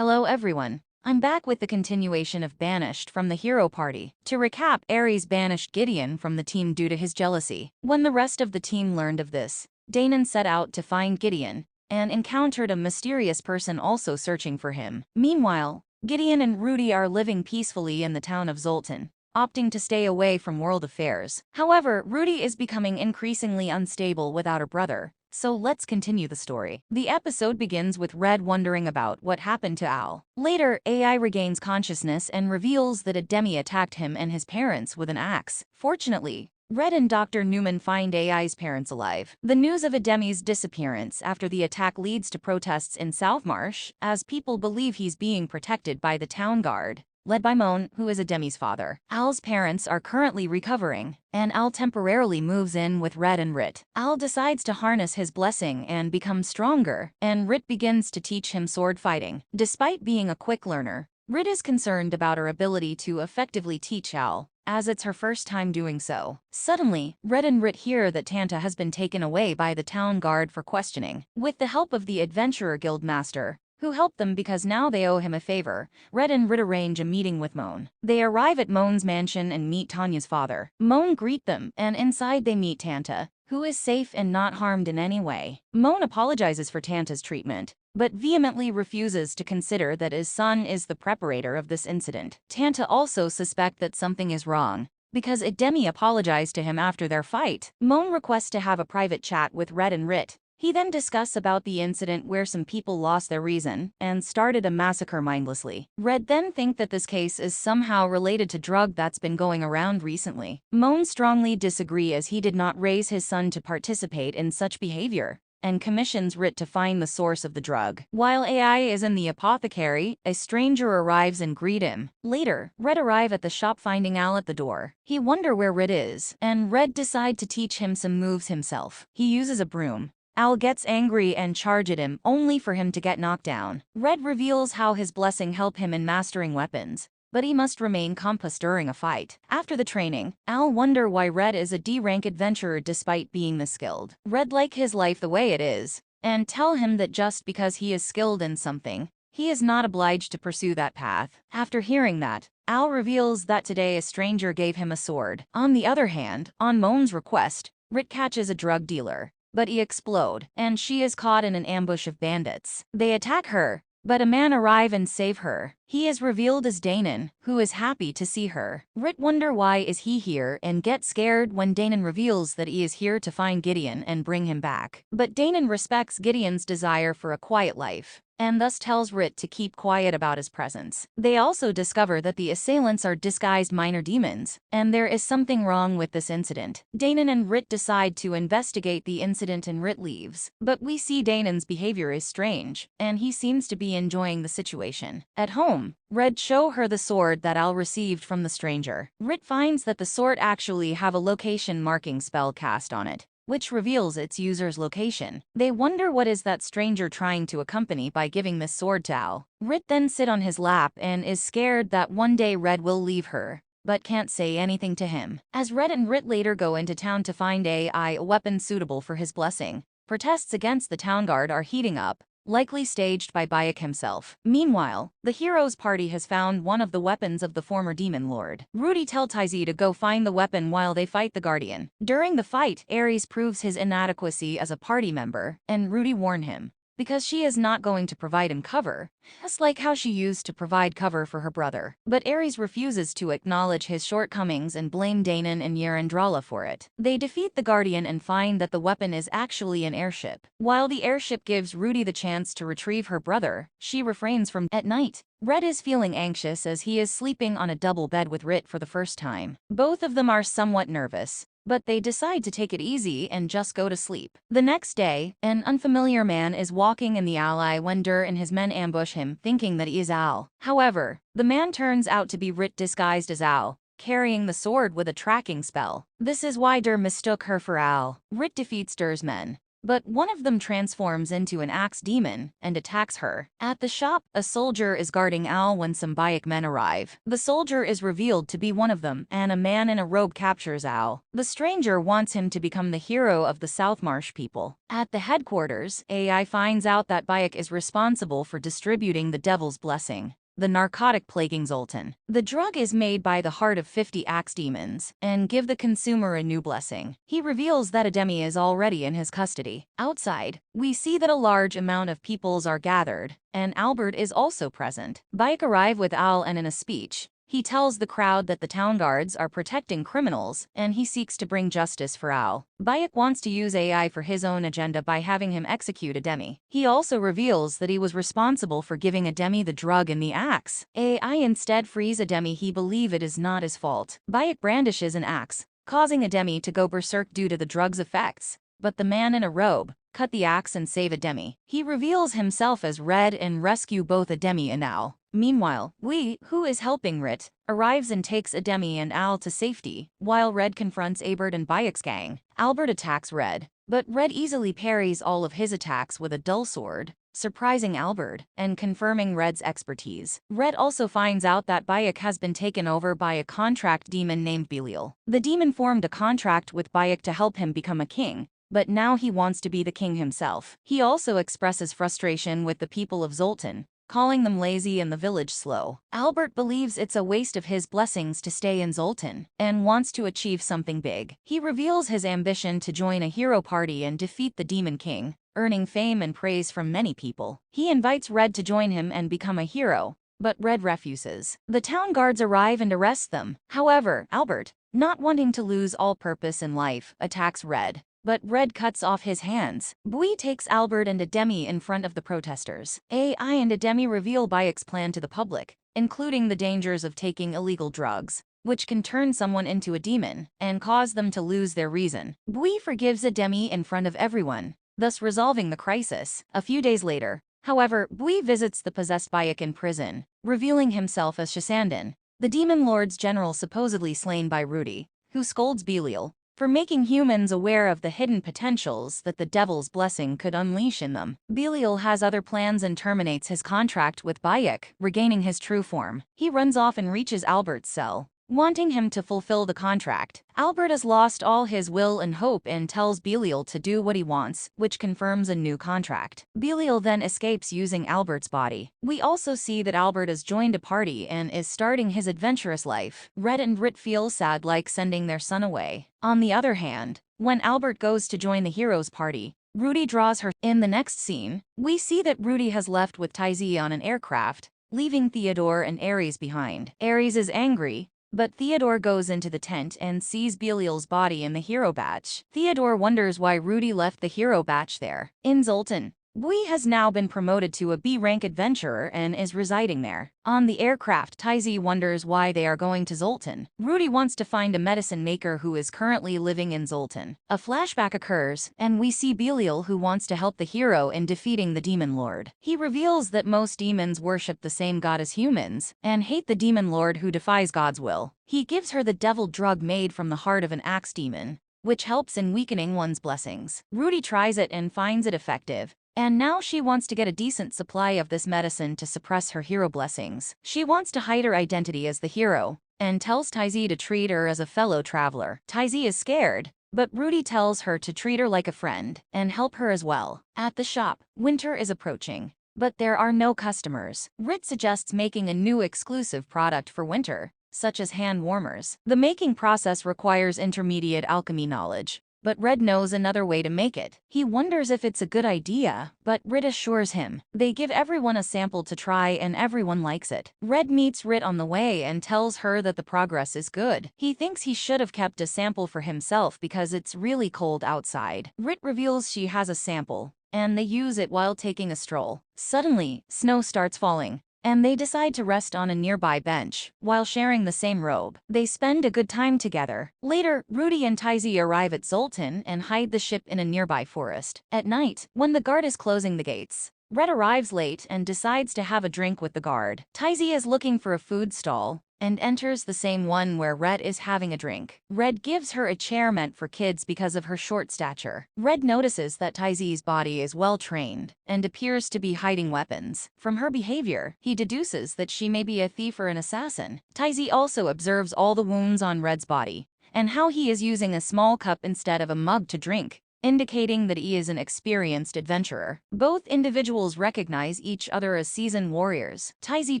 Hello everyone. I'm back with the continuation of Banished from the hero party. To recap, Ares banished Gideon from the team due to his jealousy. When the rest of the team learned of this, Danon set out to find Gideon and encountered a mysterious person also searching for him. Meanwhile, Gideon and Rudy are living peacefully in the town of Zoltan, opting to stay away from world affairs. However, Rudy is becoming increasingly unstable without her brother. So let's continue the story. The episode begins with Red wondering about what happened to Al. Later, AI regains consciousness and reveals that a demi attacked him and his parents with an axe. Fortunately, Red and Dr. Newman find AI's parents alive. The news of Ademi's disappearance after the attack leads to protests in Southmarsh, as people believe he's being protected by the town guard, led by Moan, who is Ademi's father. Al's parents are currently recovering, and Al temporarily moves in with Red and Rit. Al decides to harness his blessing and become stronger, and Rit begins to teach him sword fighting. Despite being a quick learner, Rit is concerned about her ability to effectively teach Al, as it's her first time doing so. Suddenly, Red and Rit hear that Tanta has been taken away by the town guard for questioning. With the help of the Adventurer Guild Master, who helped them because now they owe him a favor, Red and Rit arrange a meeting with Moan. They arrive at Moan's mansion and meet Tanya's father. Moan greet them, and inside they meet Tanta, who is safe and not harmed in any way. Moan apologizes for Tanta's treatment, but vehemently refuses to consider that his son is the preparator of this incident. Tanta also suspects that something is wrong, because Ademi apologized to him after their fight. Moan requests to have a private chat with Red and Rit. He then discusses about the incident where some people lost their reason and started a massacre mindlessly. Red then thinks that this case is somehow related to drug that's been going around recently. Moan strongly disagrees as he did not raise his son to participate in such behavior, and commissions Rit to find the source of the drug. While AI is in the apothecary, a stranger arrives and greets him. Later, Red arrives at the shop finding Al at the door. He wonders where Red is, and Red decides to teach him some moves himself. He uses a broom. Al gets angry and charges at him, only for him to get knocked down. Red reveals how his blessing helped him in mastering weapons, but he must remain compass during a fight. After the training, Al wonders why Red is a D-rank adventurer despite being this skilled. Red like his life the way it is, and tell him that just because he is skilled in something, he is not obliged to pursue that path. After hearing that, Al reveals that today a stranger gave him a sword. On the other hand, on Moan's request, Rit catches a drug dealer, but he explodes, and she is caught in an ambush of bandits. They attack her, but a man arrives and saves her. He is revealed as Danon, who is happy to see her. Rit wonder why is he here and gets scared when Danon reveals that he is here to find Gideon and bring him back. But Danon respects Gideon's desire for a quiet life, and thus tells Rit to keep quiet about his presence. They also discover that the assailants are disguised minor demons, and there is something wrong with this incident. Danon and Rit decide to investigate the incident and Rit leaves. But we see Danon's behavior is strange, and he seems to be enjoying the situation. At home, Red show her the sword that Al received from the stranger. Rit finds that the sword actually have a location marking spell cast on it, which reveals its user's location. They wonder what is that stranger trying to accompany by giving this sword to Al. Rit then sit on his lap and is scared that one day Red will leave her, but can't say anything to him. As Red and Rit later go into town to find a weapon suitable for his blessing, protests against the town guard are heating up, likely staged by Bayek himself. Meanwhile, the heroes' party has found one of the weapons of the former demon lord. Rudy tells Tizi to go find the weapon while they fight the guardian. During the fight, Ares proves his inadequacy as a party member, and Rudy warns him, because she is not going to provide him cover, just like how she used to provide cover for her brother. But Ares refuses to acknowledge his shortcomings and blame Danon and Yarendrala for it. They defeat the Guardian and find that the weapon is actually an airship. While the airship gives Rudy the chance to retrieve her brother, she refrains from. At night, Red is feeling anxious as he is sleeping on a double bed with Rit for the first time. Both of them are somewhat nervous, but they decide to take it easy and just go to sleep. The next day, an unfamiliar man is walking in the alley when Dur and his men ambush him, thinking that he is Al. However, the man turns out to be Rit disguised as Al, carrying the sword with a tracking spell. This is why Dur mistook her for Al. Rit defeats Dur's men, but one of them transforms into an axe demon and attacks her. At the shop, a soldier is guarding Al when some Bayek men arrive. The soldier is revealed to be one of them, and a man in a robe captures Al. The stranger wants him to become the hero of the Southmarsh people. At the headquarters, AI finds out that Bayek is responsible for distributing the Devil's Blessing, the narcotic plaguing Zoltan. The drug is made by the heart of 50 axe demons and give the consumer a new blessing. He reveals that Ademi is already in his custody. Outside, we see that a large amount of peoples are gathered, and Albert is also present. Bayek arrive with Al, and in a speech, he tells the crowd that the town guards are protecting criminals, and he seeks to bring justice for Al. Bayek wants to use AI for his own agenda by having him execute Ademi. He also reveals that he was responsible for giving Ademi the drug and the axe. AI instead frees Ademi. He believes it is not his fault. Bayek brandishes an axe, causing Ademi to go berserk due to the drug's effects. But the man in a robe cut the axe and save Ademi. He reveals himself as Red and rescue both Ademi and Al. Meanwhile, who is helping Rit, arrives and takes Ademi and Al to safety, while Red confronts Abert and Bayek's gang. Albert attacks Red, but Red easily parries all of his attacks with a dull sword, surprising Albert and confirming Red's expertise. Red also finds out that Bayek has been taken over by a contract demon named Belial. The demon formed a contract with Bayek to help him become a king, but now he wants to be the king himself. He also expresses frustration with the people of Zoltan, calling them lazy and the village slow. Albert believes it's a waste of his blessings to stay in Zoltan and wants to achieve something big. He reveals his ambition to join a hero party and defeat the Demon King, earning fame and praise from many people. He invites Red to join him and become a hero, but Red refuses. The town guards arrive and arrest them. However, Albert, not wanting to lose all purpose in life, attacks Red, but Red cuts off his hands. Bui takes Albert and Ademi in front of the protesters. AI and Ademi reveal Bayek's plan to the public, including the dangers of taking illegal drugs, which can turn someone into a demon and cause them to lose their reason. Bui forgives Ademi in front of everyone, thus resolving the crisis. A few days later, however, Bui visits the possessed Bayek in prison, revealing himself as Shasandan, the demon lord's general supposedly slain by Rudy, who scolds Belial for making humans aware of the hidden potentials that the Devil's Blessing could unleash in them. Belial has other plans and terminates his contract with Bayek, regaining his true form. He runs off and reaches Albert's cell, wanting him to fulfill the contract. Albert has lost all his will and hope and tells Belial to do what he wants, which confirms a new contract. Belial then escapes using Albert's body. We also see that Albert has joined a party and is starting his adventurous life. Red and Rit feel sad, like sending their son away. On the other hand, when Albert goes to join the heroes' party, Rudy draws her. In the next scene, we see that Rudy has left with Taizi on an aircraft, leaving Theodore and Ares behind. Ares is angry, but Theodore goes into the tent and sees Belial's body in the hero batch. Theodore wonders why Rudy left the hero batch there. In Zoltan, Bui has now been promoted to a B-rank adventurer and is residing there. On the aircraft, Taizi wonders why they are going to Zoltan. Rudy wants to find a medicine maker who is currently living in Zoltan. A flashback occurs, and we see Belial, who wants to help the hero in defeating the demon lord. He reveals that most demons worship the same god as humans and hate the demon lord who defies God's will. He gives her the devil drug made from the heart of an axe demon, which helps in weakening one's blessings. Rudy tries it and finds it effective, and now she wants to get a decent supply of this medicine to suppress her hero blessings. She wants to hide her identity as the hero, and tells Taizi to treat her as a fellow traveler. Taizi is scared, but Rudy tells her to treat her like a friend and help her as well. At the shop, winter is approaching, but there are no customers. Rit suggests making a new exclusive product for winter, such as hand warmers. The making process requires intermediate alchemy knowledge, but Red knows another way to make it. He wonders if it's a good idea, but Rit assures him. They give everyone a sample to try and everyone likes it. Red meets Rit on the way and tells her that the progress is good. He thinks he should have kept a sample for himself because it's really cold outside. Rit reveals she has a sample, and they use it while taking a stroll. Suddenly, snow starts falling, and they decide to rest on a nearby bench, while sharing the same robe. They spend a good time together. Later, Rudy and Taizi arrive at Zoltan and hide the ship in a nearby forest. At night, when the guard is closing the gates, Red arrives late and decides to have a drink with the guard. Taizi is looking for a food stall, and enters the same one where Red is having a drink. Red gives her a chair meant for kids because of her short stature. Red notices that Taizi's body is well trained and appears to be hiding weapons. From her behavior, he deduces that she may be a thief or an assassin. Taizi also observes all the wounds on Red's body and how he is using a small cup instead of a mug to drink, indicating that he is an experienced adventurer. Both individuals recognize each other as seasoned warriors. Taizi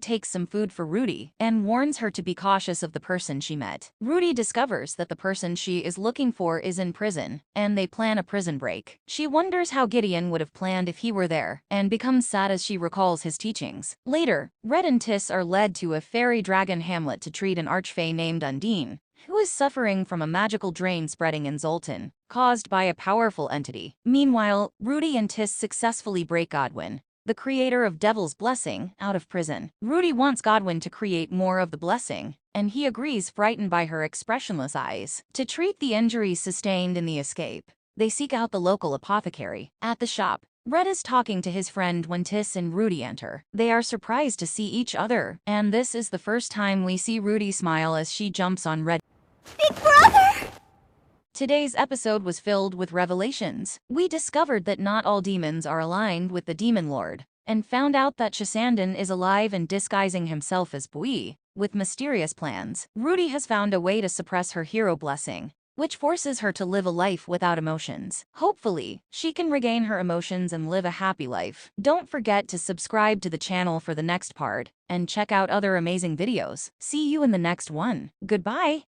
takes some food for Rudy and warns her to be cautious of the person she met. Rudy discovers that the person she is looking for is in prison, and they plan a prison break. She wonders how Gideon would have planned if he were there, and becomes sad as she recalls his teachings. Later, Red and Tiss are led to a fairy dragon hamlet to treat an archfey named Undine, who is suffering from a magical drain spreading in Zoltan, caused by a powerful entity. Meanwhile, Rudy and Tiss successfully break Godwin, the creator of Devil's Blessing, out of prison. Rudy wants Godwin to create more of the blessing, and he agrees, frightened by her expressionless eyes. To treat the injuries sustained in the escape, they seek out the local apothecary. At the shop, Red is talking to his friend when Tiss and Rudy enter. They are surprised to see each other, and this is the first time we see Rudy smile as she jumps on Red. Big brother! Today's episode was filled with revelations. We discovered that not all demons are aligned with the Demon Lord, and found out that Chrysandan is alive and disguising himself as Bui, with mysterious plans. Rudy has found a way to suppress her hero blessing, which forces her to live a life without emotions. Hopefully, she can regain her emotions and live a happy life. Don't forget to subscribe to the channel for the next part, and check out other amazing videos. See you in the next one. Goodbye!